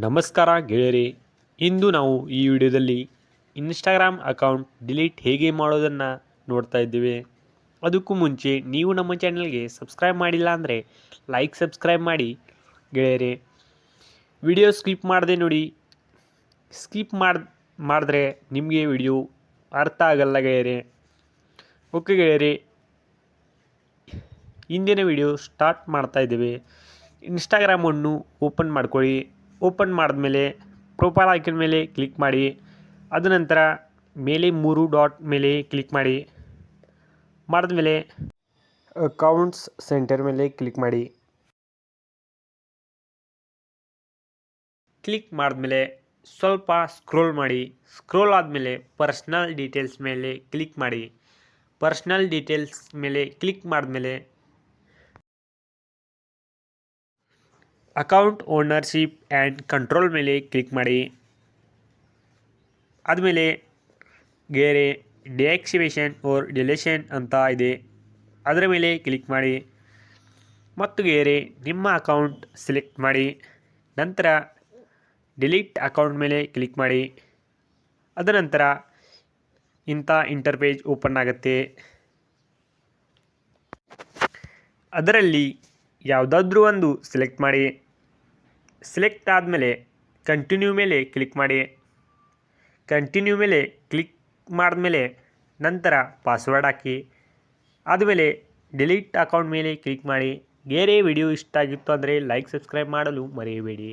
ನಮಸ್ಕಾರ ಗೆಳೆಯರೇ, ಇಂದು ನಾವು ಈ ವಿಡಿಯೋದಲ್ಲಿ ಇನ್ಸ್ಟಾಗ್ರಾಮ್ ಅಕೌಂಟ್ ಡಿಲೀಟ್ ಹೇಗೆ ಮಾಡೋದನ್ನು ನೋಡ್ತಾ ಇದ್ದೇವೆ. ಅದಕ್ಕೂ ಮುಂಚೆ ನೀವು ನಮ್ಮ ಚಾನಲ್ಗೆ ಸಬ್ಸ್ಕ್ರೈಬ್ ಮಾಡಿಲ್ಲ ಅಂದರೆ ಸಬ್ಸ್ಕ್ರೈಬ್ ಮಾಡಿ ಗೆಳೆಯರೇ. ವಿಡಿಯೋ ಸ್ಕಿಪ್ ಮಾಡದೆ ನೋಡಿ. ಸ್ಕಿಪ್ ಮಾಡಿದ್ರೆ ನಿಮಗೆ ವಿಡಿಯೋ ಅರ್ಥ ಆಗಲ್ಲ ಗೆಳೆಯರೇ. ಓಕೆ ಗೆಳೆಯರೇ, ಇಂದಿನ ವಿಡಿಯೋ ಸ್ಟಾರ್ಟ್ ಮಾಡ್ತಾ ಇದ್ದೇವೆ. ಇನ್ಸ್ಟಾಗ್ರಾಮನ್ನು ಓಪನ್ ಮಾಡ್ಕೊಳ್ಳಿ. ಓಪನ್ ಮಾಡಿದ್ಮೇಲೆ ಪ್ರೊಫೈಲ್ ಐಕನ್ ಮೇಲೆ ಕ್ಲಿಕ್ ಮಾಡಿ. ಅದ ನಂತರ ಮೇಲೆ 3 ಡಾಟ್ ಮೇಲೆ ಕ್ಲಿಕ್ ಮಾಡಿದ್ಮೇಲೆ ಅಕೌಂಟ್ಸ್ ಸೆಂಟರ್ ಮೇಲೆ ಕ್ಲಿಕ್ ಮಾಡಿ. ಕ್ಲಿಕ್ ಮಾಡಿದ್ಮೇಲೆ ಸ್ವಲ್ಪ ಸ್ಕ್ರೋಲ್ ಮಾಡಿ. ಸ್ಕ್ರೋಲ್ ಆದಮೇಲೆ ಪರ್ಸ್ನಲ್ ಡೀಟೇಲ್ಸ್ ಮೇಲೆ ಕ್ಲಿಕ್ ಮಾಡಿ. ಪರ್ಸ್ನಲ್ ಡೀಟೇಲ್ಸ್ ಮೇಲೆ ಕ್ಲಿಕ್ ಮಾಡಿದ್ಮೇಲೆ ಅಕೌಂಟ್ ಓನರ್ಶಿಪ್ ಆ್ಯಂಡ್ ಕಂಟ್ರೋಲ್ ಮೇಲೆ ಕ್ಲಿಕ್ ಮಾಡಿ. ಆದಮೇಲೆ ಬೇರೆ ಡಿಆಕ್ಟಿವೇಷನ್ ಓರ್ ಡಿಲೇಷನ್ ಅಂತ ಇದೆ, ಅದರ ಮೇಲೆ ಕ್ಲಿಕ್ ಮಾಡಿ. ಮತ್ತು ಬೇರೆ ನಿಮ್ಮ ಅಕೌಂಟ್ ಸೆಲೆಕ್ಟ್ ಮಾಡಿ. ನಂತರ ಡಿಲೀಟ್ ಅಕೌಂಟ್ ಮೇಲೆ ಕ್ಲಿಕ್ ಮಾಡಿ. ಅದ ನಂತರ ಇಂಥ ಇಂಟರ್ಪೇಜ್ ಓಪನ್ ಆಗುತ್ತೆ. ಅದರಲ್ಲಿ ಯಾವುದಾದ್ರೂ ಒಂದು ಸೆಲೆಕ್ಟ್ ಮಾಡಿ. ಸೆಲೆಕ್ಟ್ ಆದಮೇಲೆ ಕಂಟಿನ್ಯೂ ಮೇಲೆ ಕ್ಲಿಕ್ ಮಾಡಿ. ಕಂಟಿನ್ಯೂ ಮೇಲೆ ಕ್ಲಿಕ್ ಮಾಡಿದ್ಮೇಲೆ ನಂತರ ಪಾಸ್ವರ್ಡ್ ಹಾಕಿ. ಆದಮೇಲೆ ಡಿಲೀಟ್ ಅಕೌಂಟ್ ಮೇಲೆ ಕ್ಲಿಕ್ ಮಾಡಿ. ಬೇರೆ ವಿಡಿಯೋ ಇಷ್ಟ ಆಗಿತ್ತು ಅಂದರೆ ಸಬ್ಸ್ಕ್ರೈಬ್ ಮಾಡಲು ಮರೆಯಬೇಡಿ.